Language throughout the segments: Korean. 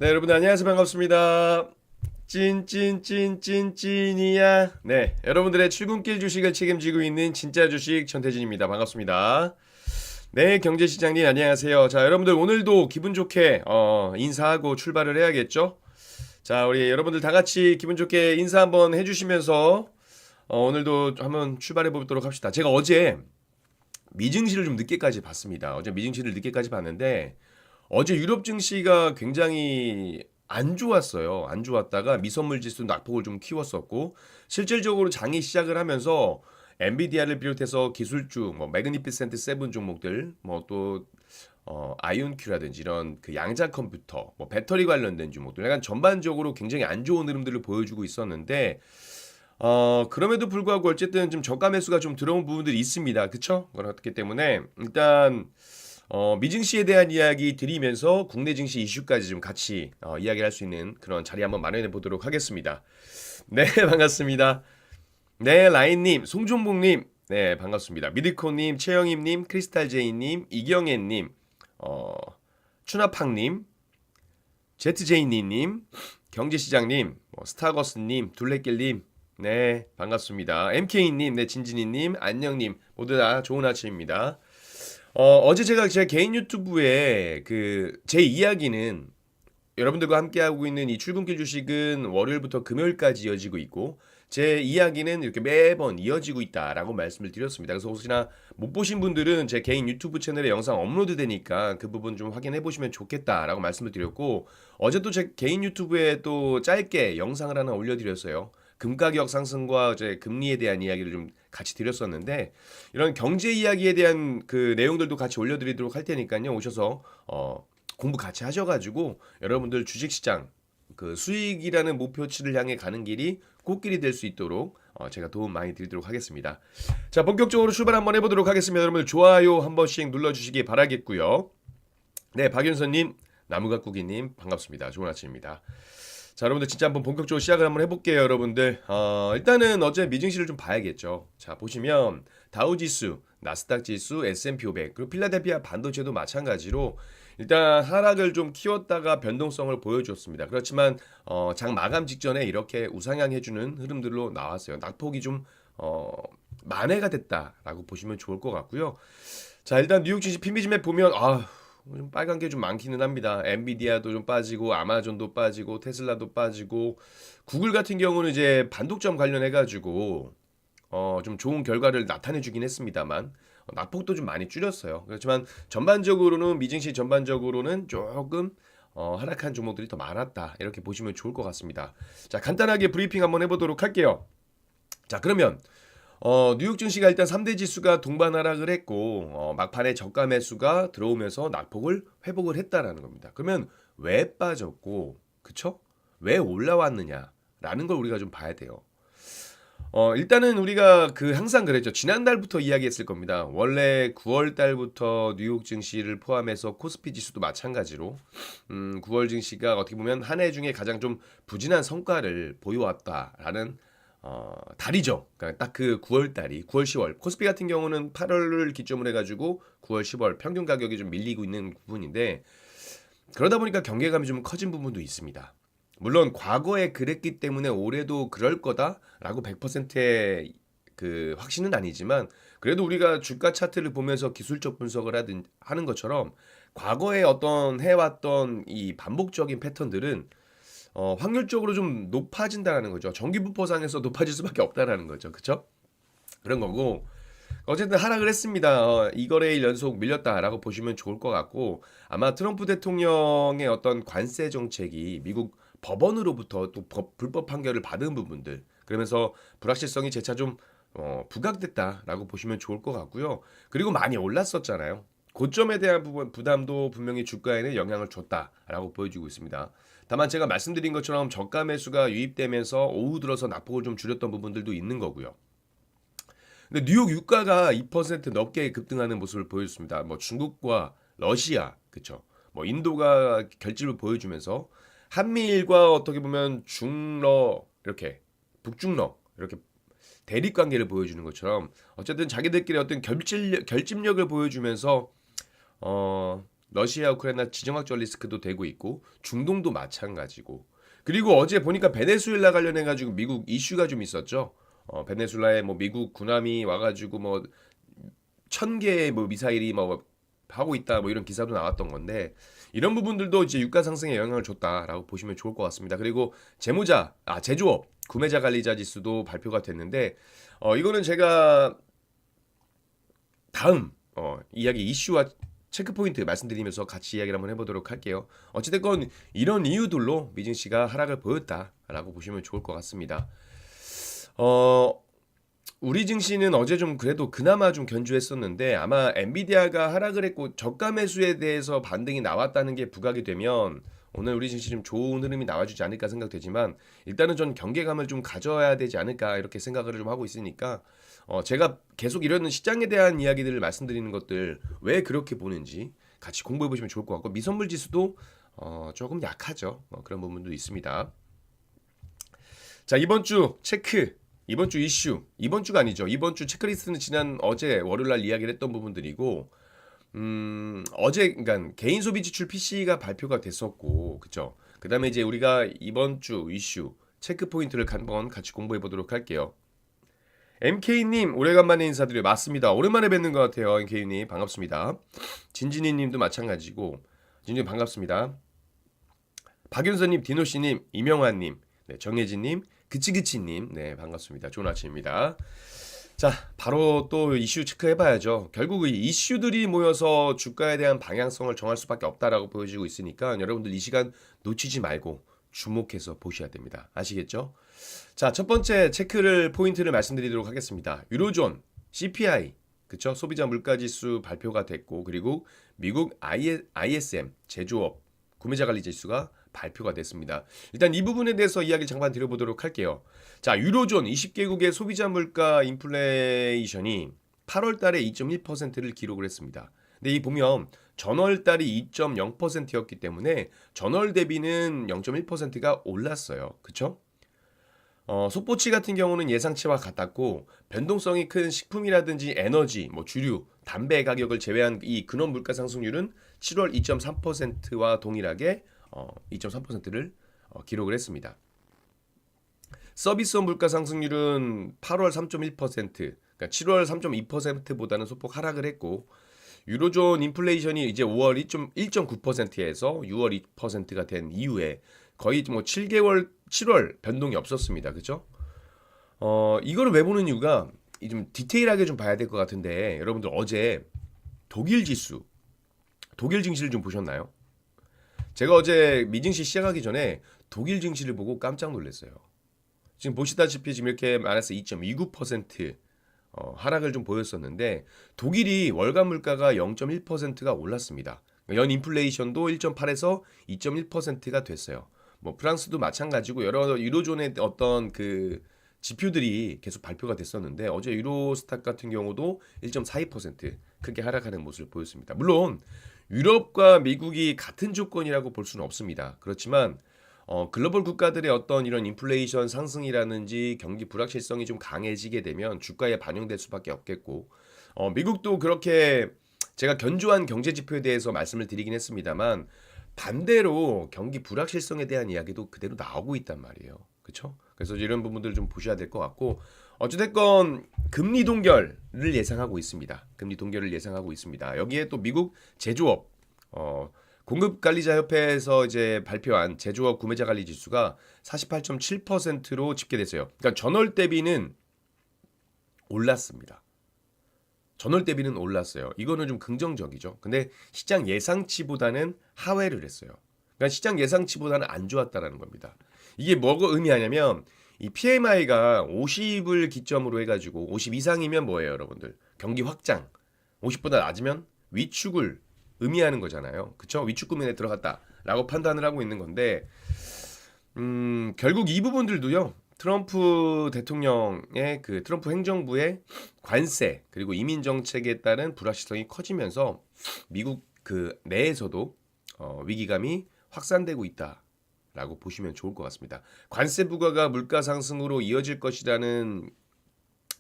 네, 여러분 안녕하세요. 반갑습니다. 찐이야. 네, 여러분들의 출근길 주식을 책임지고 있는 진짜 주식 천태진입니다. 반갑습니다. 네, 경제시장님 안녕하세요. 자, 여러분들 오늘도 기분 좋게 인사하고 출발을 해야겠죠? 자, 우리 여러분들 다 같이 기분 좋게 인사 한번 해주시면서 오늘도 한번 출발해 보도록 합시다. 제가 어제 미증시를 좀 늦게까지 봤습니다. 어제 미증시를 늦게까지 봤는데 어제 유럽 증시가 굉장히 안 좋았어요. 안 좋았다가 미선물 지수 낙폭을 좀 키웠었고 실질적으로 장이 시작을 하면서 엔비디아를 비롯해서 기술주, 뭐 매그니피센트 세븐 종목들, 뭐또 아이온큐라든지 이런 그 양자 컴퓨터, 뭐 배터리 관련된 종목들, 약간 전반적으로 굉장히 안 좋은 흐름들을 보여주고 있었는데 그럼에도 불구하고 어쨌든 좀 저가 매수가 좀 들어온 부분들이 있습니다. 그쵸? 그렇기 때문에 일단 미증시에 대한 이야기 드리면서 국내 증시 이슈까지 좀 같이 이야기할 수 있는 그런 자리 한번 마련해 보도록 하겠습니다. 네, 반갑습니다. 네, 라인님, 송종복님, 네, 반갑습니다. 미드코님, 최영임님, 크리스탈제이님, 이경애님, 어, 추나팡님, 제트제이니님, 경제시장님, 스타거스님, 둘레길님, 네, 반갑습니다. MK님, 네, 진진이님, 안녕님, 모두 다 좋은 아침입니다. 어제 제가 제 개인 유튜브에 그 제 이야기는 여러분들과 함께하고 있는 이 출근길 주식은 월요일부터 금요일까지 이어지고 있고 제 이야기는 이렇게 매번 이어지고 있다라고 말씀을 드렸습니다. 그래서 혹시나 못 보신 분들은 제 개인 유튜브 채널에 영상 업로드 되니까 그 부분 좀 확인해 보시면 좋겠다라고 말씀을 드렸고 어제 또 제 개인 유튜브에 또 짧게 영상을 하나 올려드렸어요. 금 가격 상승과 이제 금리에 대한 이야기를 좀 같이 드렸었는데 이런 경제 이야기에 대한 그 내용들도 같이 올려드리도록 할 테니까요. 오셔서 공부 같이 하셔가지고 여러분들 주식시장 그 수익이라는 목표치를 향해 가는 길이 꽃길이 될 수 있도록 제가 도움 많이 드리도록 하겠습니다. 자, 본격적으로 출발 한번 해보도록 하겠습니다. 여러분들 좋아요 한 번씩 눌러주시기 바라겠고요. 네, 박윤선님, 나무가꾸기님 반갑습니다. 좋은 아침입니다. 자, 여러분들 진짜 한번 본격적으로 시작을 한번 해볼게요, 여러분들. 일단은 어제 미증시를 좀 봐야겠죠. 자, 보시면 다우지수, 나스닥지수, S&P 500, 그리고 필라델피아 반도체도 마찬가지로 일단 하락을 좀 키웠다가 변동성을 보여줬습니다. 그렇지만 장 마감 직전에 이렇게 우상향해주는 흐름들로 나왔어요. 낙폭이 좀 만회가 됐다라고 보시면 좋을 것 같고요. 자, 일단 뉴욕 증시 피미즘에 보면 좀 빨간 게 좀 많기는 합니다. 엔비디아도 좀 빠지고 아마존도 빠지고 테슬라도 빠지고 구글 같은 경우는 이제 반독점 관련해 가지고 좀 좋은 결과를 나타내 주긴 했습니다만 낙폭도 좀 많이 줄였어요. 그렇지만 전반적으로는 미증시 전반적으로는 조금 하락한 종목들이 더 많았다. 이렇게 보시면 좋을 것 같습니다. 자, 간단하게 브리핑 한번 해보도록 할게요. 자, 그러면 뉴욕 증시가 일단 3대 지수가 동반 하락을 했고 막판에 저가 매수가 들어오면서 낙폭을 회복을 했다라는 겁니다. 그러면 왜 빠졌고 그쵸? 왜 올라왔느냐라는 걸 우리가 좀 봐야 돼요. 일단은 우리가 그 항상 그랬죠. 지난달부터 이야기했을 겁니다. 원래 9월 달부터 뉴욕 증시를 포함해서 코스피 지수도 마찬가지로 9월 증시가 어떻게 보면 한 해 중에 가장 좀 부진한 성과를 보여왔다라는 달이죠. 그러니까 딱 그 9월 달이 9월 10월 코스피 같은 경우는 8월을 기점으로 해가지고 9월 10월 평균 가격이 좀 밀리고 있는 부분인데 그러다 보니까 경계감이 좀 커진 부분도 있습니다. 물론 과거에 그랬기 때문에 올해도 그럴 거다라고 100%의 그 확신은 아니지만 그래도 우리가 주가 차트를 보면서 기술적 분석을 하는 것처럼 과거에 어떤 해왔던 이 반복적인 패턴들은 확률적으로 좀 높아진다는 거죠. 전기부포상에서 높아질 수밖에 없다라는 거죠. 그쵸? 그런 거고 어쨌든 하락을 했습니다. 이거래일 연속 밀렸다라고 보시면 좋을 것 같고 아마 트럼프 대통령의 어떤 관세 정책이 미국 법원으로부터 또 불법 판결을 받은 부분들 그러면서 불확실성이 재차 좀 부각됐다라고 보시면 좋을 것 같고요. 그리고 많이 올랐었잖아요. 고점에 대한 부담도 분명히 주가에는 영향을 줬다라고 보여지고 있습니다. 다만 제가 말씀드린 것처럼 저가 매수가 유입되면서 오후 들어서 낙폭을 좀 줄였던 부분들도 있는 거고요. 근데 뉴욕 유가가 2% 넘게 급등하는 모습을 보여줬습니다. 뭐 중국과 러시아, 그쵸? 뭐 인도가 결집을 보여주면서 한미일과 어떻게 보면 중러 이렇게 북중러 이렇게 대립 관계를 보여주는 것처럼 어쨌든 자기들끼리 어떤 결집력을 보여주면서 러시아 우크라이나 지정학적 리스크도 되고 있고 중동도 마찬가지고 그리고 어제 보니까 베네수엘라 관련해 가지고 미국 이슈가 좀 있었죠. 베네수엘라에 뭐 미국 군함이 와가지고 뭐 1,000개의 뭐 미사일이 뭐 하고 있다 뭐 이런 기사도 나왔던 건데 이런 부분들도 이제 유가 상승에 영향을 줬다라고 보시면 좋을 것 같습니다. 그리고 제조업 구매자 관리자 지수도 발표가 됐는데 이거는 제가 다음 이야기 이슈와 체크 포인트 말씀드리면서 같이 이야기를 한번 해보도록 할게요. 어찌됐건 이런 이유들로 미증 시가 하락을 보였다라고 보시면 좋을 것 같습니다. 우리 증시는 어제 좀 그래도 그나마 좀 견주했었는데 아마 엔비디아가 하락을 했고 저가 매수에 대해서 반등이 나왔다는 게 부각이 되면 오늘 우리 증시 좀 좋은 흐름이 나와주지 않을까 생각되지만 일단은 전 경계감을 좀 가져야 되지 않을까 이렇게 생각을 좀 하고 있으니까 제가 계속 이런 시장에 대한 이야기들을 말씀드리는 것들 왜 그렇게 보는지 같이 공부해 보시면 좋을 것 같고 미선물 지수도 조금 약하죠. 그런 부분도 있습니다. 자 이번 주 체크 이번 주 이슈 이번 주가 아니죠. 이번 주 체크리스트는 지난 어제 월요일 날 이야기를 했던 부분들이고 어제 그러니까 개인 소비 지출 PC가 발표가 됐었고 그죠. 그다음에 이제 우리가 이번 주 이슈 체크 포인트를 한번 같이 공부해 보도록 할게요. MK님 오래간만에 인사드려요. 맞습니다. 오랜만에 뵙는 것 같아요. MK님 반갑습니다. 진진이님도 마찬가지고 진진이 반갑습니다. 박윤서님, 디노씨님, 이명환님, 네, 정혜진님, 그치그치님, 네 반갑습니다. 좋은 아침입니다. 자, 바로 또 이슈 체크해봐야죠. 결국 이 이슈들이 모여서 주가에 대한 방향성을 정할 수밖에 없다라고 보여지고 있으니까 여러분들 이 시간 놓치지 말고 주목해서 보셔야 됩니다. 아시겠죠? 자, 첫 번째 체크를 포인트를 말씀드리도록 하겠습니다. 유로존 CPI 그쵸? 소비자 물가지수 발표가 됐고 그리고 미국 ISM 제조업 구매자 관리 지수가 발표가 됐습니다. 일단 이 부분에 대해서 이야기 잠깐 드려보도록 할게요. 자, 유로존 20개국의 소비자 물가 인플레이션이 8월 달에 2.1%를 기록을 했습니다. 근데 이 보면 전월 달이 2.0%였기 때문에 전월 대비는 0.1%가 올랐어요. 그쵸? 속보치 같은 경우는 예상치와 같았고 변동성이 큰 식품이라든지 에너지, 뭐 주류, 담배 가격을 제외한 이 근원 물가 상승률은 7월 2.3%와 동일하게 2.3%를 기록을 했습니다. 서비스업 물가 상승률은 8월 3.1%, 그러니까 7월 3.2%보다는 소폭 하락을 했고 유로존 인플레이션이 이제 5월 1.9%에서 6월 2%가 된 이후에 거의 뭐 7월 변동이 없었습니다. 그죠? 이거를 왜 보는 이유가 좀 디테일하게 좀 봐야 될 것 같은데 여러분들 어제 독일 증시를 좀 보셨나요? 제가 어제 미증시 시작하기 전에 독일 증시를 보고 깜짝 놀랐어요. 지금 보시다시피 지금 이렇게 마이너스 2.29% 하락을 좀 보였었는데 독일이 월간 물가가 0.1%가 올랐습니다. 연 인플레이션도 1.8에서 2.1%가 됐어요. 뭐 프랑스도 마찬가지고 여러 유로존의 어떤 그 지표들이 계속 발표가 됐었는데 어제 유로스탁 같은 경우도 1.42% 크게 하락하는 모습을 보였습니다. 물론 유럽과 미국이 같은 조건이라고 볼 수는 없습니다. 그렇지만 글로벌 국가들의 어떤 이런 인플레이션 상승이라든지 경기 불확실성이 좀 강해지게 되면 주가에 반영될 수밖에 없겠고 미국도 그렇게 제가 견조한 경제 지표에 대해서 말씀을 드리긴 했습니다만 반대로 경기 불확실성에 대한 이야기도 그대로 나오고 있단 말이에요. 그렇죠? 그래서 이런 부분들을 좀 보셔야 될 것 같고 어찌됐건 금리 동결을 예상하고 있습니다. 금리 동결을 예상하고 있습니다. 여기에 또 미국 제조업 공급관리자협회에서 이제 발표한 제조업 구매자 관리 지수가 48.7%로 집계됐어요. 그러니까 전월 대비는 올랐습니다. 전월 대비는 올랐어요. 이거는 좀 긍정적이죠. 근데 시장 예상치보다는 하회를 했어요. 그러니까 시장 예상치보다는 안 좋았다라는 겁니다. 이게 뭐가 의미하냐면 이 PMI가 50을 기점으로 해가지고 50 이상이면 뭐예요, 여러분들? 경기 확장. 50보다 낮으면 위축을 의미하는 거잖아요. 그쵸? 위축 국면에 들어갔다라고 판단을 하고 있는 건데 결국 이 부분들도요. 트럼프 대통령의 그 트럼프 행정부의 관세 그리고 이민 정책에 따른 불확실성이 커지면서 미국 그 내에서도 위기감이 확산되고 있다라고 보시면 좋을 것 같습니다. 관세 부과가 물가 상승으로 이어질 것이라는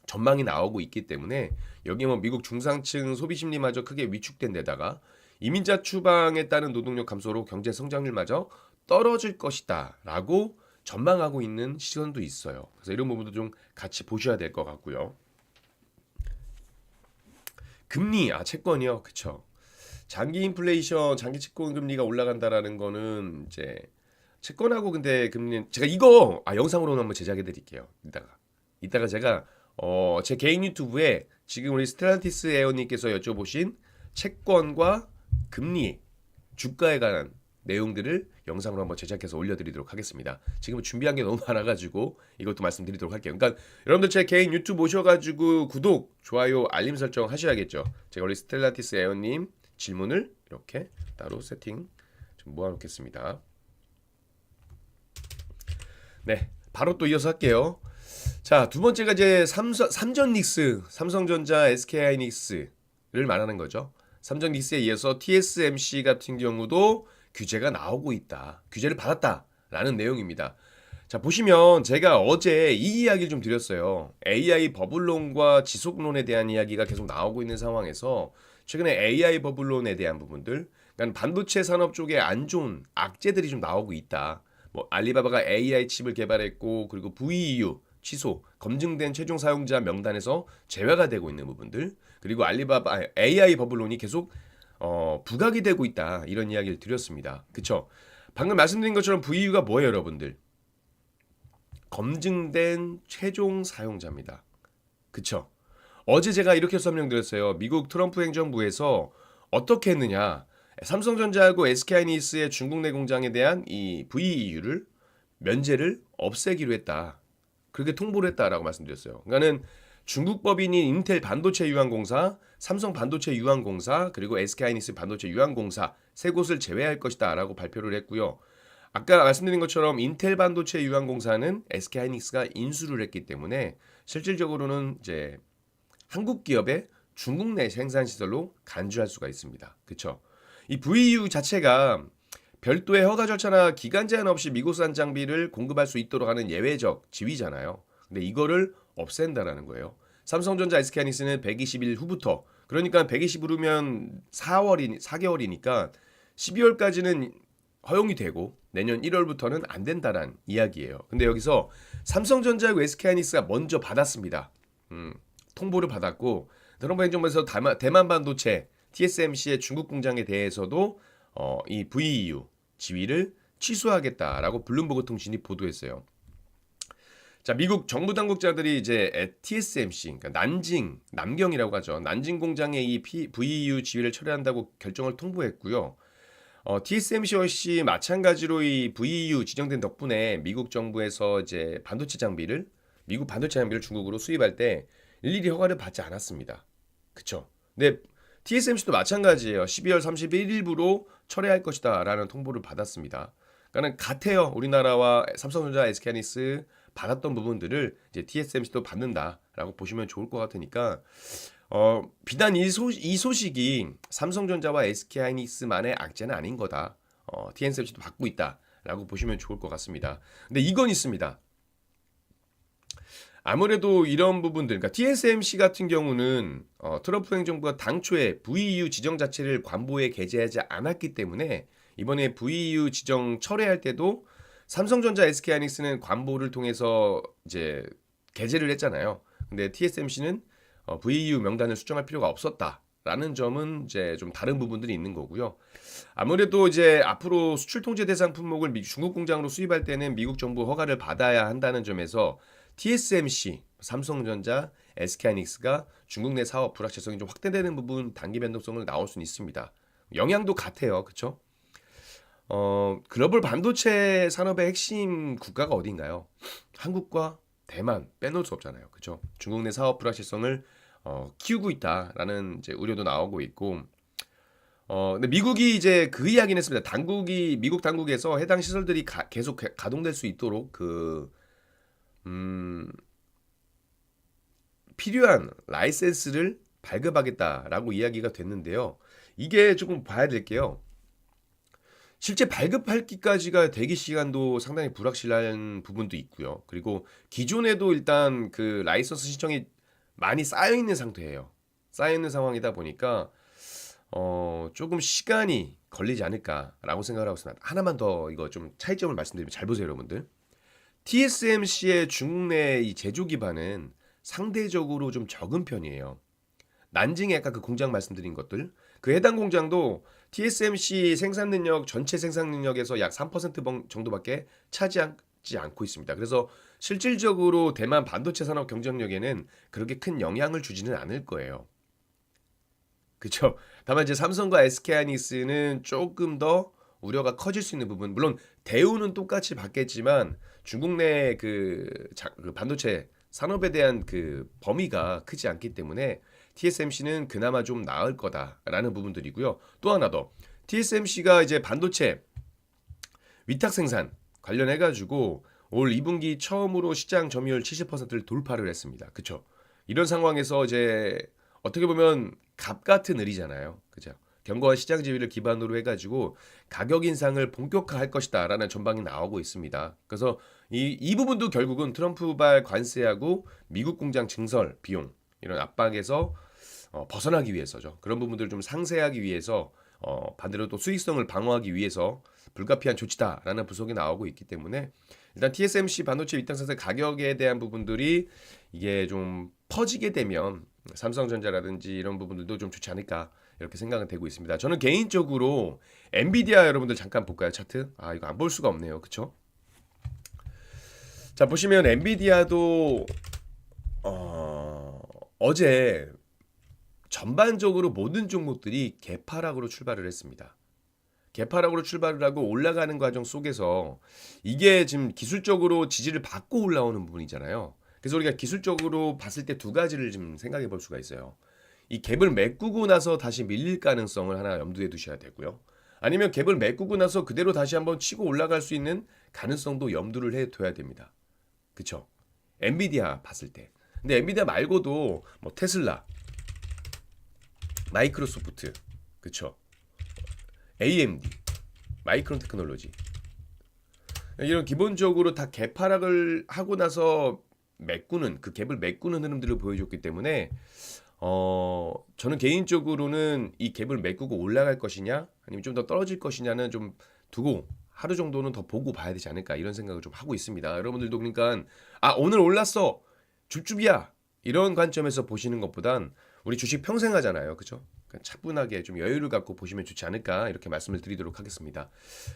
전망이 나오고 있기 때문에 여기 뭐 미국 중상층 소비 심리마저 크게 위축된 데다가 이민자 추방에 따른 노동력 감소로 경제 성장률마저 떨어질 것이다라고 전망하고 있는 시선도 있어요. 그래서 이런 부분도 좀 같이 보셔야 될 것 같고요. 금리, 채권이요, 그쵸. 장기 인플레이션, 장기 채권 금리가 올라간다라는 거는 이제 채권하고 근데 금리는 제가 이거 영상으로 한번 제작해 드릴게요. 이따가 제가 제 개인 유튜브에 지금 우리 스텔란티스 에어님께서 여쭤보신 채권과 금리, 주가에 관한 내용들을 영상으로 한번 제작해서 올려드리도록 하겠습니다. 지금 준비한 게 너무 많아가지고 이것도 말씀드리도록 할게요. 그러니까 여러분들 제 개인 유튜브 오셔가지고 구독, 좋아요, 알림 설정 하셔야겠죠. 제가 우리 스텔란티스 에어님 질문을 이렇게 따로 세팅 좀 모아놓겠습니다. 네, 바로 또 이어서 할게요. 자, 두 번째가 이제 삼전 닉스, 삼성전자, SK하이닉스를 말하는 거죠. 삼전 닉스에 이어서 TSMC 같은 경우도 규제가 나오고 있다. 규제를 받았다라는 내용입니다. 자, 보시면 제가 어제 이 이야기를 좀 드렸어요. AI 버블론과 지속론에 대한 이야기가 계속 나오고 있는 상황에서 최근에 AI 버블론에 대한 부분들, 그러니까 반도체 산업 쪽에 안 좋은 악재들이 좀 나오고 있다. 뭐 알리바바가 AI 칩을 개발했고 그리고 VEU 취소, 검증된 최종 사용자 명단에서 제외가 되고 있는 부분들, 그리고 AI 버블론이 계속 부각이 되고 있다, 이런 이야기를 드렸습니다. 그쵸? 방금 말씀드린 것처럼 VEU가 뭐예요, 여러분들? 검증된 최종 사용자입니다. 그쵸? 어제 제가 이렇게 설명드렸어요. 미국 트럼프 행정부에서 어떻게 했느냐? 삼성전자하고 SK하이닉스의 중국 내 공장에 대한 이 VEU를 면제를 없애기로 했다. 그렇게 통보를 했다라고 말씀드렸어요. 그러니까는 중국 법인인 인텔 반도체 유한공사, 삼성 반도체 유한공사, 그리고 SK하이닉스 반도체 유한공사 세 곳을 제외할 것이다라고 발표를 했고요. 아까 말씀드린 것처럼 인텔 반도체 유한공사는 SK하이닉스가 인수를 했기 때문에 실질적으로는 이제 한국 기업의 중국 내 생산 시설로 간주할 수가 있습니다. 그렇죠? 이 VEU 자체가 별도의 허가 절차나 기간 제한 없이 미국산 장비를 공급할 수 있도록 하는 예외적 지위잖아요. 근데 이거를 없앤다라는 거예요. 삼성전자, SK하이닉스는 120일 후부터, 그러니까 120일이면 4개월이니까 12월까지는 허용이 되고 내년 1월부터는 안 된다란 이야기예요. 근데 여기서 삼성전자하고 SK하이닉스가 먼저 받았습니다. 통보를 받았고 트럼프 행정부에서 대만 반도체 TSMC의 중국 공장에 대해서도 이 VEU 지위를 취소하겠다라고 블룸버그 통신이 보도했어요. 자, 미국 정부 당국자들이 이제 TSMC, 그러니까 남경이라고 하죠. 난징 공장의 이 VEU 지위를 철회한다고 결정을 통보했고요. TSMC 역시 마찬가지로 이 VEU 지정된 덕분에 미국 정부에서 이제 미국 반도체 장비를 중국으로 수입할 때 일일이 허가를 받지 않았습니다. 그쵸? 근데 TSMC도 마찬가지예요. 12월 31일부로 철회할 것이다라는 통보를 받았습니다. 그러니까 같아요. 우리나라와 삼성전자, SK하이닉스 받았던 부분들을 이제 TSMC도 받는다라고 보시면 좋을 것 같으니까 비단 이 소식이 삼성전자와 SK하이닉스만의 악재는 아닌 거다. TSMC도 받고 있다라고 보시면 좋을 것 같습니다. 근데 이건 있습니다. 아무래도 이런 부분들, 그러니까 TSMC 같은 경우는 트럼프 행정부가 당초에 VEU 지정 자체를 관보에 게재하지 않았기 때문에 이번에 VEU 지정 철회할 때도 삼성전자, SK하이닉스는 관보를 통해서 이제 게재를 했잖아요. 근데 TSMC는 VEU 명단을 수정할 필요가 없었다라는 점은 이제 좀 다른 부분들이 있는 거고요. 아무래도 이제 앞으로 수출 통제 대상 품목을 중국 공장으로 수입할 때는 미국 정부 허가를 받아야 한다는 점에서 TSMC, 삼성전자, SK하이닉스가 중국 내 사업 불확실성이 좀 확대되는 부분 단기 변동성을 나올 수는 있습니다. 영향도 같아요. 그렇죠? 글로벌 반도체 산업의 핵심 국가가 어딘가요? 한국과 대만 빼놓을 수 없잖아요. 그렇죠? 중국 내 사업 불확실성을 키우고 있다라는 이제 우려도 나오고 있고, 근데 미국이 이제 그 이야기는 했습니다. 미국 당국에서 해당 시설들이 계속 가동될 수 있도록 필요한 라이센스를 발급하겠다라고 이야기가 됐는데요. 이게 조금 봐야 될 게요. 실제 발급할기까지가 대기 시간도 상당히 불확실한 부분도 있고요. 그리고 기존에도 일단 그 라이선스 신청이 많이 쌓여 있는 상태예요. 쌓여 있는 상황이다 보니까 조금 시간이 걸리지 않을까라고 생각을 하고 있습니다. 하나만 더 이거 좀 차이점을 말씀드리면 잘 보세요, 여러분들. TSMC의 중국 내 이 제조 기반은 상대적으로 좀 적은 편이에요. 난징에 아까 그 공장 말씀드린 것들, 그 해당 공장도 TSMC 생산 능력 전체 생산 능력에서 약 3% 정도밖에 차지하지 않고 있습니다. 그래서 실질적으로 대만 반도체 산업 경쟁력에는 그렇게 큰 영향을 주지는 않을 거예요. 그렇죠? 다만 이제 삼성과 SK하이닉스는 조금 더 우려가 커질 수 있는 부분, 물론 대우는 똑같이 받겠지만 중국 내 그 반도체 산업에 대한 그 범위가 크지 않기 때문에 TSMC는 그나마 좀 나을 거다라는 부분들이고요. 또 하나 더, TSMC가 이제 반도체 위탁 생산 관련해 가지고 올 2분기 처음으로 시장 점유율 70%를 돌파를 했습니다. 그렇죠? 이런 상황에서 이제 어떻게 보면 갑 같은 을이잖아요. 그죠? 견고한 시장 지위를 기반으로 해가지고 가격 인상을 본격화할 것이다라는 전망이 나오고 있습니다. 그래서 이 부분도 결국은 트럼프발 관세하고 미국 공장 증설 비용 이런 압박에서 벗어나기 위해서죠. 그런 부분들을 좀 상쇄하기 위해서 반대로 또 수익성을 방어하기 위해서 불가피한 조치다라는 분석이 나오고 있기 때문에 일단 TSMC 반도체 위탁사세 가격에 대한 부분들이 이게 좀 퍼지게 되면 삼성전자라든지 이런 부분들도 좀 좋지 않을까 이렇게 생각은 되고 있습니다. 저는 개인적으로 엔비디아 여러분들 잠깐 볼까요, 차트? 아, 이거 안 볼 수가 없네요. 그쵸? 자, 보시면 엔비디아도 어제 전반적으로 모든 종목들이 개파락으로 출발을 했습니다. 개파락으로 출발을 하고 올라가는 과정 속에서 이게 지금 기술적으로 지지를 받고 올라오는 부분이잖아요. 그래서 우리가 기술적으로 봤을 때 두 가지를 좀 생각해 볼 수가 있어요. 이 갭을 메꾸고 나서 다시 밀릴 가능성을 하나 염두에 두셔야 되고요. 아니면 갭을 메꾸고 나서 그대로 다시 한번 치고 올라갈 수 있는 가능성도 염두를 해 둬야 됩니다. 그쵸? 엔비디아 봤을 때. 근데 엔비디아 말고도 뭐 테슬라, 마이크로소프트, 그쵸? AMD, 마이크론 테크놀로지 이런 기본적으로 다 개파락을 하고 나서 메꾸는 그 갭을 메꾸는 흐름들을 보여줬기 때문에 저는 개인적으로는 이 갭을 메꾸고 올라갈 것이냐 아니면 좀 더 떨어질 것이냐는 좀 두고 하루 정도는 더 보고 봐야 되지 않을까 이런 생각을 좀 하고 있습니다. 여러분들도 그러니까 오늘 올랐어 줍줍이야 이런 관점에서 보시는 것보단 우리 주식 평생 하잖아요, 그렇죠? 차분하게 좀 여유를 갖고 보시면 좋지 않을까 이렇게 말씀을 드리도록 하겠습니다.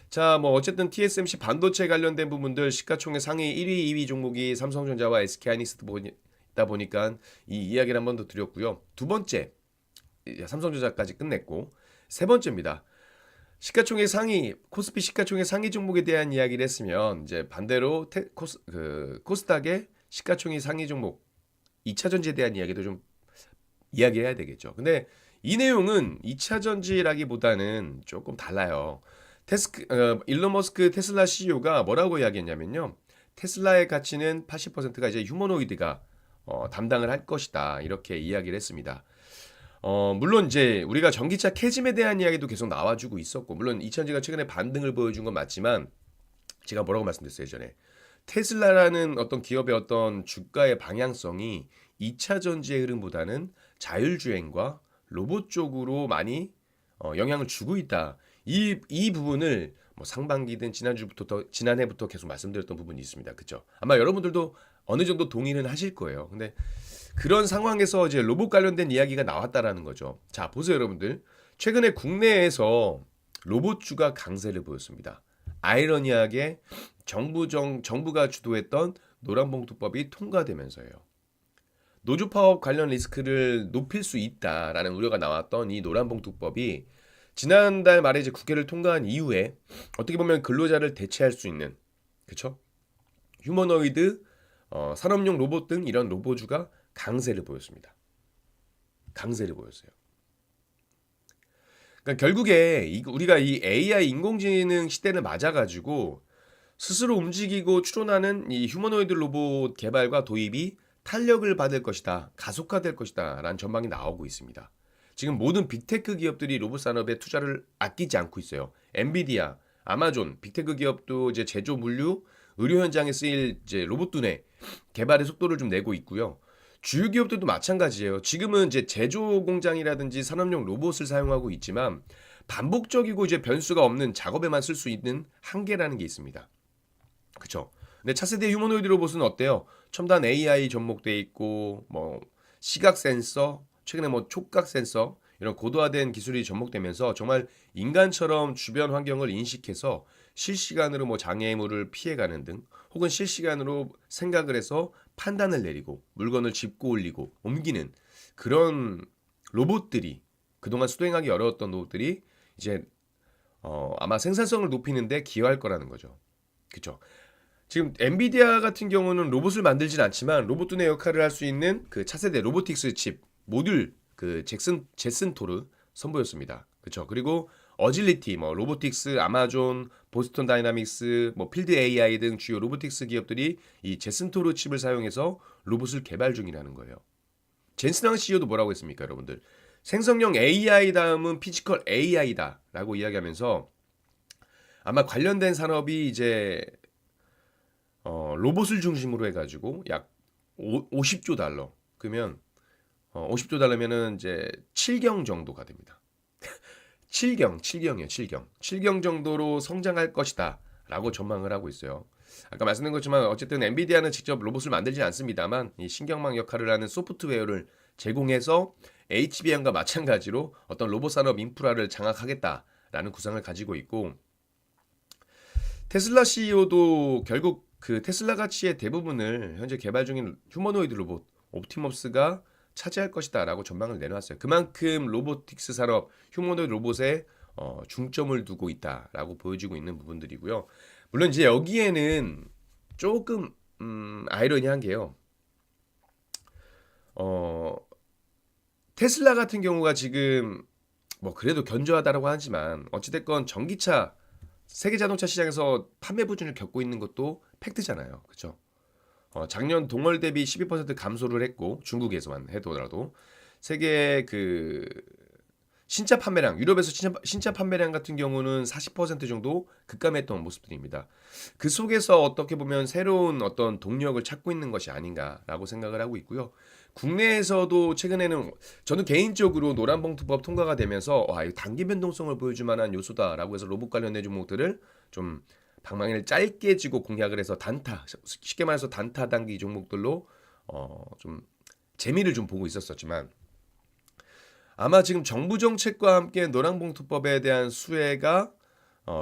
자, 뭐 어쨌든 TSMC 반도체 관련된 부분들 시가총액 상위 1위, 2위 종목이 삼성전자와 SK하이닉스다 보니까 이 이야기를 한 번 더 드렸고요. 두 번째, 삼성전자까지 끝냈고 세 번째입니다. 시가총액 상위 코스피 시가총액 상위 종목에 대한 이야기를 했으면 이제 반대로 코스닥의 시가총액 상위 종목 2차 전지에 대한 이야기도 좀 이야기해야 되겠죠. 근데 이 내용은 2차 전지라기보다는 조금 달라요. 일론 머스크 테슬라 CEO가 뭐라고 이야기했냐면요. 테슬라의 가치는 80%가 이제 휴머노이드가 담당을 할 것이다. 이렇게 이야기를 했습니다. 물론 이제 우리가 전기차 캐즘에 대한 이야기도 계속 나와주고 있었고, 물론 2차전지가 최근에 반등을 보여준 건 맞지만 제가 뭐라고 말씀드렸어요, 전에. 테슬라라는 어떤 기업의 어떤 주가의 방향성이 2차 전지의 흐름보다는 자율주행과 로봇 쪽으로 많이 영향을 주고 있다. 이 부분을 뭐 상반기든 지난해부터 계속 말씀드렸던 부분이 있습니다. 그렇죠? 아마 여러분들도 어느 정도 동의는 하실 거예요. 근데 그런 상황에서 이제 로봇 관련된 이야기가 나왔다라는 거죠. 자, 보세요, 여러분들. 최근에 국내에서 로봇주가 강세를 보였습니다. 아이러니하게 정부가 주도했던 노란봉투법이 통과되면서요. 노조 파업 관련 리스크를 높일 수 있다라는 우려가 나왔던 이 노란봉투법이 지난달 말에 이제 국회를 통과한 이후에 어떻게 보면 근로자를 대체할 수 있는, 그렇죠? 휴머노이드, 산업용 로봇 등 이런 로봇주가 강세를 보였습니다. 강세를 보였어요. 그러니까 결국에 우리가 이 AI 인공지능 시대를 맞아가지고 스스로 움직이고 추론하는 이 휴머노이드 로봇 개발과 도입이 탄력을 받을 것이다, 가속화될 것이다 라는 전망이 나오고 있습니다. 지금 모든 빅테크 기업들이 로봇 산업에 투자를 아끼지 않고 있어요. 엔비디아, 아마존, 빅테크 기업도 이제 제조 물류, 의료 현장에 쓰일 이제 로봇 두뇌 개발의 속도를 좀 내고 있고요. 주요 기업들도 마찬가지예요. 지금은 이제 제조 공장이라든지 산업용 로봇을 사용하고 있지만 반복적이고 이제 변수가 없는 작업에만 쓸 수 있는 한계라는 게 있습니다. 그쵸? 근데 차세대 휴머노이드 로봇은 어때요? 첨단 AI 접목돼 있고 뭐 시각 센서, 최근에 뭐 촉각 센서 이런 고도화된 기술이 접목되면서 정말 인간처럼 주변 환경을 인식해서 실시간으로 뭐 장애물을 피해가는 등 혹은 실시간으로 생각을 해서 판단을 내리고 물건을 짚고 올리고 옮기는 그런 로봇들이 그동안 수행하기 어려웠던 로봇들이 이제 아마 생산성을 높이는데 기여할 거라는 거죠. 그쵸? 지금 엔비디아 같은 경우는 로봇을 만들진 않지만 로봇 두뇌 역할을 할 수 있는 그 차세대 로보틱스 칩 모듈 그 제슨 토르 선보였습니다. 그렇죠. 그리고 어질리티, 뭐 로보틱스, 아마존, 보스턴 다이나믹스, 뭐 필드 AI 등 주요 로보틱스 기업들이 이 제슨 토르 칩을 사용해서 로봇을 개발 중이라는 거예요. 젠슨 황 CEO도 뭐라고 했습니까, 여러분들? 생성형 AI 다음은 피지컬 AI다라고 이야기하면서 아마 관련된 산업이 이제 로봇을 중심으로 해가지고 약 50조 달러. 그러면 50조 달러면은 이제 7경 정도가 됩니다. 7경이에요, 7경. 7경 정도로 성장할 것이다. 라고 전망을 하고 있어요. 아까 말씀드린 것처럼 어쨌든 엔비디아는 직접 로봇을 만들지 않습니다만 이 신경망 역할을 하는 소프트웨어를 제공해서 HBM과 마찬가지로 어떤 로봇 산업 인프라를 장악하겠다라는 구상을 가지고 있고 테슬라 CEO도 결국 그 테슬라 가치의 대부분을 현재 개발 중인 휴머노이드 로봇 옵티머스가 차지할 것이다라고 전망을 내놨어요. 그만큼 로보틱스 산업, 휴머노이드 로봇에 중점을 두고 있다라고 보여지고 있는 부분들이고요. 물론 이제 여기에는 조금 아이러니한 게요. 테슬라 같은 경우가 지금 뭐 그래도 견조하다라고 하지만 어찌됐건 전기차 세계 자동차 시장에서 판매 부진을 겪고 있는 것도 팩트잖아요. 그렇죠? 작년 동월 대비 12% 감소를 했고 중국에서만 해도라도 세계 그 신차 판매량 유럽에서 신차 판매량 같은 경우는 40% 정도 급감했던 모습들입니다. 그 속에서 어떻게 보면 새로운 어떤 동력을 찾고 있는 것이 아닌가라고 생각을 하고 있고요. 국내에서도 최근에는 저는 개인적으로 노란봉투법 통과가 되면서 와, 이 단기 변동성을 보여줄 만한 요소다라고 해서 로봇 관련된 종목들을 좀 방망이를 짧게 쥐고 공략을 해서 단타 쉽게 말해서 단타 단기 종목들로 좀 재미를 좀 보고 있었지만 아마 지금 정부 정책과 함께 노란봉투법에 대한 수혜가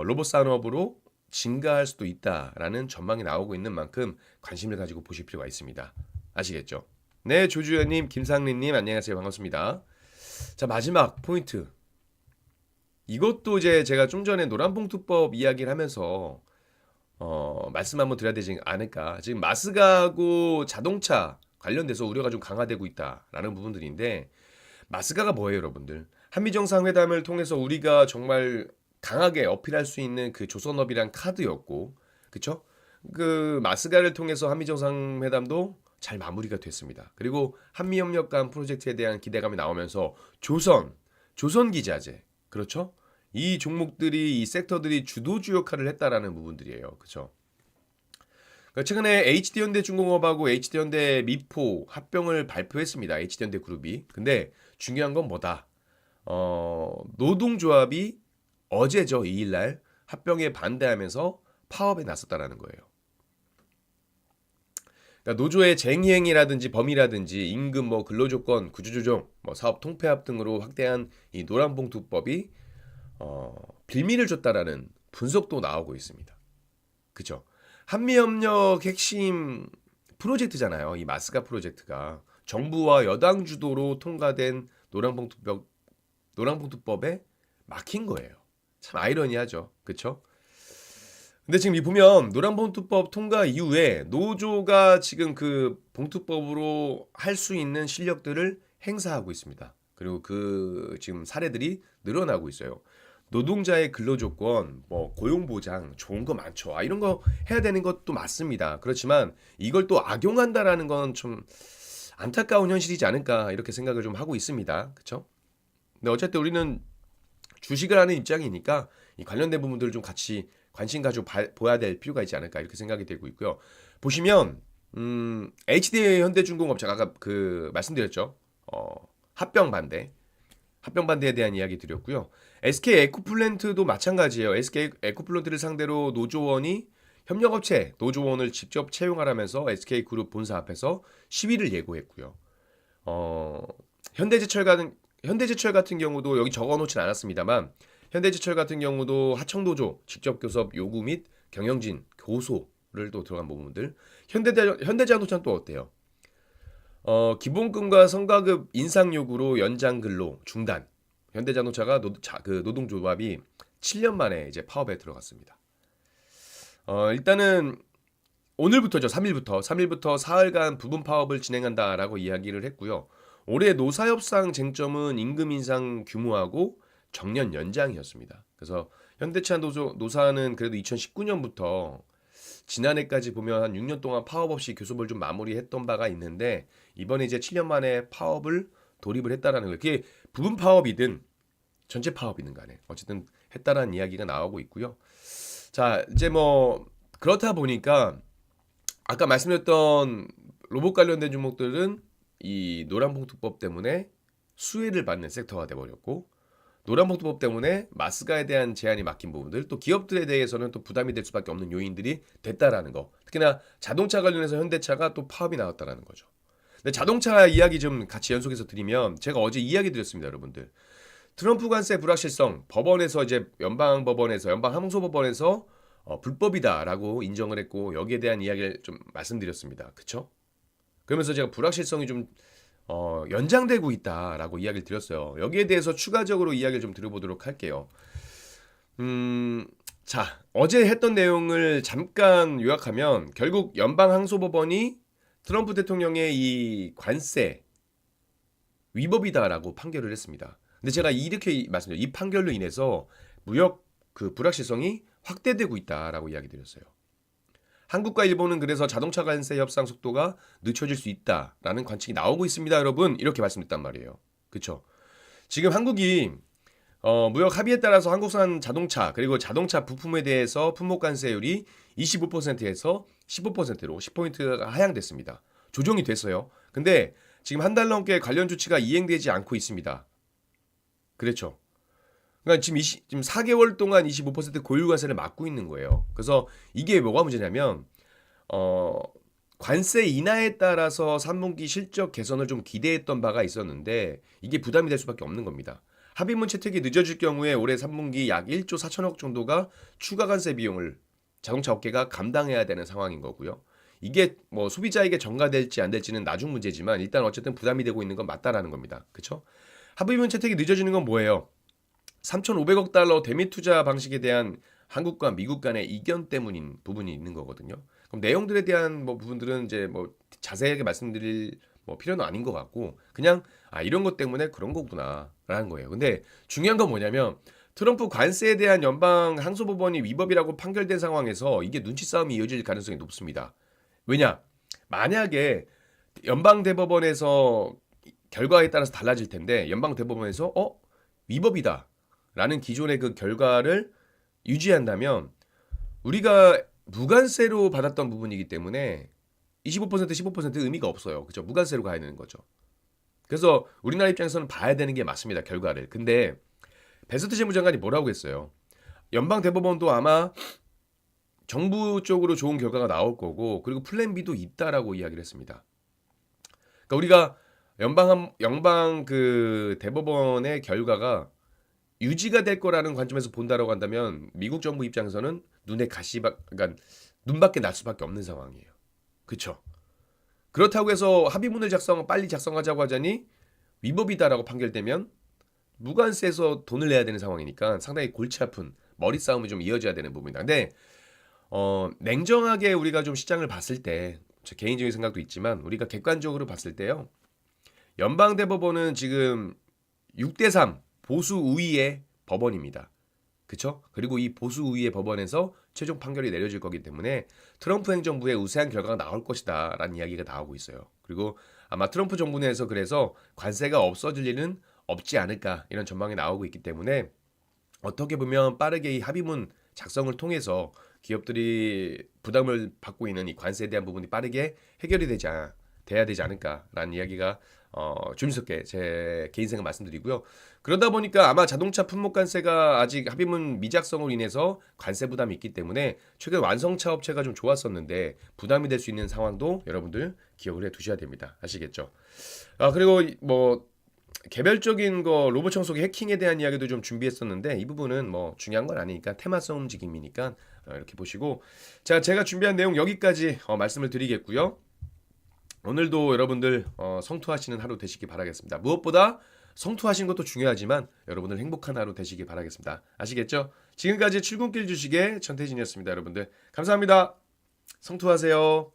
로봇 산업으로 증가할 수도 있다라는 전망이 나오고 있는 만큼 관심을 가지고 보실 필요가 있습니다. 아시겠죠? 네, 조주현님, 김상린님 안녕하세요. 반갑습니다. 자, 마지막 포인트. 이것도 이제 제가 좀 전에 노란봉투법 이야기를 하면서 말씀 한번 드려야 되지 않을까. 지금 마스가하고 자동차 관련돼서 우려가 좀 강화되고 있다라는 부분들인데 마스가가 뭐예요, 여러분들? 한미 정상회담을 통해서 우리가 정말 강하게 어필할 수 있는 그 조선업이란 카드였고, 그쵸? 그 마스가를 통해서 한미 정상회담도 잘 마무리가 됐습니다. 그리고 한미협력 간 프로젝트에 대한 기대감이 나오면서 조선기자재, 그렇죠? 이 종목들이 이 섹터들이 주도주 역할을 했다라는 부분들이에요. 그렇죠? 최근에 HD현대 중공업하고 HD현대 미포 합병을 발표했습니다. HD현대 그룹이. 근데 중요한 건 뭐다? 노동조합이 어제죠. 2일날 합병에 반대하면서 파업에 나섰다라는 거예요. 그러니까 노조의 쟁행이라든지 범위라든지 임금, 뭐 근로조건, 구조조정, 뭐 사업 통폐합 등으로 확대한 이 노란봉투법이 빌미를 줬다라는 분석도 나오고 있습니다. 그죠? 한미협력 핵심 프로젝트잖아요. 이 마스가 프로젝트가 정부와 여당 주도로 통과된 노란봉투법에 막힌 거예요. 참 아이러니하죠. 그렇죠? 근데 지금 이 보면 노란봉투법 통과 이후에 노조가 지금 그 봉투법으로 할 수 있는 실력들을 행사하고 있습니다. 그리고 그 지금 사례들이 늘어나고 있어요. 노동자의 근로조건, 뭐 고용보장 좋은 거 많죠. 이런 거 해야 되는 것도 맞습니다. 그렇지만 이걸 또 악용한다라는 건 좀 안타까운 현실이지 않을까 이렇게 생각을 좀 하고 있습니다. 그렇죠? 근데 어쨌든 우리는 주식을 하는 입장이니까 이 관련된 부분들을 좀 같이 관심 가지고 봐야 될 필요가 있지 않을까 이렇게 생각이 되고 있고요. 보시면 HD 현대중공업체 아까 그 말씀드렸죠. 합병 반대. 합병 반대에 대한 이야기 드렸고요. SK 에코플랜트도 마찬가지예요. SK 에코플랜트를 상대로 노조원이 협력업체 노조원을 직접 채용하라면서 SK그룹 본사 앞에서 시위를 예고했고요. 현대제철 같은 경우도 여기 적어놓진 않았습니다만 현대제철 같은 경우도 하청노조 직접 교섭 요구 및 경영진 고소를 또 들어간 부분들. 현대자동차는 또 어때요? 기본금과 성과급 인상 요구로 연장 근로 중단. 현대자동차가 그 노동조합이 7년 만에 이제 파업에 들어갔습니다. 일단은 오늘부터죠. 3일부터 사흘간 부분 파업을 진행한다라고 이야기를 했고요. 올해 노사협상 쟁점은 임금 인상 규모하고 정년 연장이었습니다. 그래서 현대차 노사는 그래도 2019년부터 지난해까지 보면 한 6년 동안 파업 없이 교섭을 좀 마무리했던 바가 있는데 이번에 이제 7년 만에 파업을 돌입을 했다라는 거예요. 그게 부분 파업이든 전체 파업이든 간에 어쨌든 했다라는 이야기가 나오고 있고요. 자, 이제 뭐 그렇다 보니까 아까 말씀드렸던 로봇 관련된 종목들은 이 노란봉투법 때문에 수혜를 받는 섹터가 돼버렸고 노란봉투법 때문에 마스가에 대한 제한이 막힌 부분들 또 기업들에 대해서는 또 부담이 될 수밖에 없는 요인들이 됐다라는 거. 특히나 자동차 관련해서 현대차가 또 파업이 나왔다라는 거죠. 근데 자동차 이야기 좀 같이 연속해서 드리면 제가 어제 이야기 드렸습니다, 여러분들. 트럼프 관세 불확실성 법원에서 이제 연방항소법원에서 불법이다라고 인정을 했고 여기에 대한 이야기를 좀 말씀드렸습니다. 그쵸? 그러면서 제가 불확실성이 좀 연장되고 있다라고 이야기를 드렸어요. 여기에 대해서 추가적으로 이야기를 좀 드려보도록 할게요. 자, 어제 했던 내용을 잠깐 요약하면 결국 연방항소법원이 트럼프 대통령의 이 관세 위법이다라고 판결을 했습니다. 근데 제가 이렇게 말씀드려요. 이 판결로 인해서 무역 그 불확실성이 확대되고 있다라고 이야기 드렸어요. 한국과 일본은 그래서 자동차 관세 협상 속도가 늦춰질 수 있다라는 관측이 나오고 있습니다, 여러분. 이렇게 말씀드렸단 말이에요. 그렇죠? 지금 한국이 무역 합의에 따라서 한국산 자동차 그리고 자동차 부품에 대해서 품목 관세율이 25%에서 15%로 10포인트가 하향됐습니다. 조정이 됐어요. 근데 지금 한 달 넘게 관련 조치가 이행되지 않고 있습니다. 그렇죠? 그러니까 지금 4개월 동안 25% 고유관세를 막고 있는 거예요. 그래서 이게 뭐가 문제냐면 관세 인하에 따라서 3분기 실적 개선을 좀 기대했던 바가 있었는데 이게 부담이 될 수밖에 없는 겁니다. 합의문 채택이 늦어질 경우에 올해 3분기 약 1조 4천억 정도가 추가 관세 비용을 자동차 업계가 감당해야 되는 상황인 거고요. 이게 뭐 소비자에게 전가될지 안 될지는 나중 문제지만 일단 어쨌든 부담이 되고 있는 건 맞다라는 겁니다. 그렇죠? 합의문 채택이 늦어지는 건 뭐예요? 3,500억 달러 대미 투자 방식에 대한 한국과 미국 간의 이견 때문인 부분이 있는 거거든요. 그럼 내용들에 대한 뭐 부분들은 이제 뭐 자세하게 말씀드릴 뭐 필요는 아닌 것 같고 그냥 이런 것 때문에 그런 거구나라는 거예요. 근데 중요한 건 뭐냐면 트럼프 관세에 대한 연방 항소법원이 위법이라고 판결된 상황에서 이게 눈치 싸움이 이어질 가능성이 높습니다. 왜냐? 만약에 연방 대법원에서 결과에 따라서 달라질 텐데 연방 대법원에서 위법이다. 라는 기존의 그 결과를 유지한다면 우리가 무관세로 받았던 부분이기 때문에 25% 15% 의미가 없어요. 그죠? 무관세로 가야 되는 거죠. 그래서 우리나라 입장에서는 봐야 되는 게 맞습니다. 결과를. 근데 베스트 재무장관이 뭐라고 했어요? 연방 대법원도 아마 정부 쪽으로 좋은 결과가 나올 거고 그리고 플랜 B도 있다라고 이야기를 했습니다. 그러니까 우리가 연방 그 대법원의 결과가 유지가 될 거라는 관점에서 본다라고 한다면 미국 정부 입장에서는 그러니까 눈밖에 날 수밖에 없는 상황이에요. 그렇죠? 그렇다고 해서 합의문을 빨리 작성하자고 하자니 위법이다라고 판결되면 무관세에서 돈을 내야 되는 상황이니까 상당히 골치 아픈 머리 싸움이 좀 이어져야 되는 부분이다. 근데 냉정하게 우리가 좀 시장을 봤을 때 제 개인적인 생각도 있지만 우리가 객관적으로 봤을 때요. 연방대법원은 지금 6대3 보수 우위의 법원입니다. 그쵸? 그리고 이 보수 우위의 법원에서 최종 판결이 내려질 거기 때문에 트럼프 행정부의 우세한 결과가 나올 것이다 라는 이야기가 나오고 있어요. 그리고 아마 트럼프 정부 내에서 그래서 관세가 없어질 일은 없지 않을까 이런 전망이 나오고 있기 때문에 어떻게 보면 빠르게 이 합의문 작성을 통해서 기업들이 부담을 받고 있는 이 관세에 대한 부분이 빠르게 해결이 돼야 되지 않을까라는 이야기가 조심스럽게 제 개인 생각 말씀드리고요. 그러다 보니까 아마 자동차 품목관세가 아직 합의문 미작성으로 인해서 관세 부담이 있기 때문에 최근 완성차 업체가 좀 좋았었는데 부담이 될 수 있는 상황도 여러분들 기억을 해 두셔야 됩니다. 아시겠죠? 그리고 뭐 개별적인 거 로봇 청소기 해킹에 대한 이야기도 좀 준비했었는데 이 부분은 뭐 중요한 건 아니니까 테마성 움직임이니까 이렇게 보시고 자 제가 준비한 내용 여기까지 말씀을 드리겠고요. 오늘도 여러분들 성투하시는 하루 되시기 바라겠습니다. 무엇보다 성투하신 것도 중요하지만 여러분들 행복한 하루 되시기 바라겠습니다. 아시겠죠? 지금까지 출근길 주식의 전태진이었습니다. 여러분들 감사합니다. 성투하세요.